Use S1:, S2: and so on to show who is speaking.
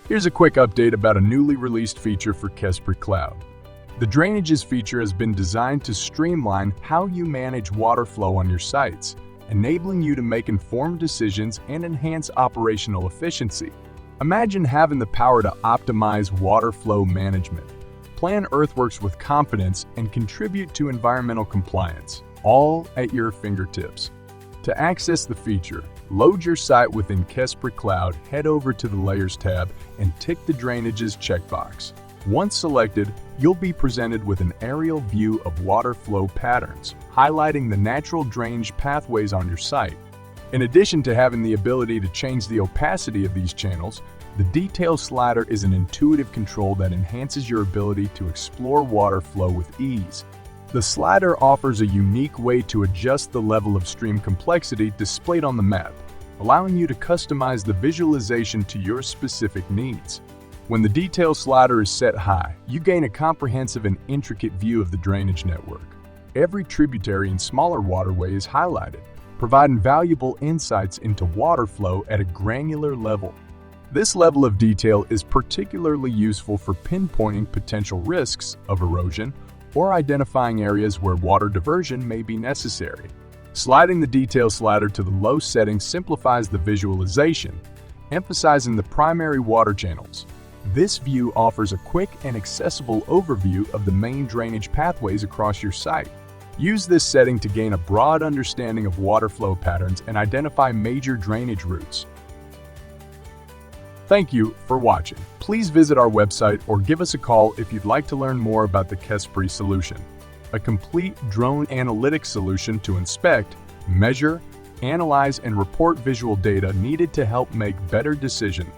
S1: Here's a quick update about a newly released feature for Kespry Cloud. The Drainages feature has been designed to streamline how you manage water flow on your sites, enabling you to make informed decisions and enhance operational efficiency. Imagine having the power to optimize water flow management, plan earthworks with confidence, and contribute to environmental compliance, all at your fingertips. To access the feature, load your site within Kespry Cloud, head over to the Layers tab, and tick the Drainages checkbox. Once selected, you'll be presented with an aerial view of water flow patterns, highlighting the natural drainage pathways on your site. In addition to having the ability to change the opacity of these channels, the Detail slider is an intuitive control that enhances your ability to explore water flow with ease. The slider offers a unique way to adjust the level of stream complexity displayed on the map, allowing you to customize the visualization to your specific needs. When the Detail slider is set high, you gain a comprehensive and intricate view of the drainage network. Every tributary and smaller waterway is highlighted, providing valuable insights into water flow at a granular level. This level of detail is particularly useful for pinpointing potential risks of erosion or identifying areas where water diversion may be necessary. Sliding the Detail slider to the low setting simplifies the visualization, emphasizing the primary water channels. This view offers a quick and accessible overview of the main drainage pathways across your site. Use this setting to gain a broad understanding of water flow patterns and identify major drainage routes. Thank you for watching. Please visit our website or give us a call if you'd like to learn more about the Kespry solution, a complete drone analytics solution to inspect, measure, analyze, and report visual data needed to help make better decisions.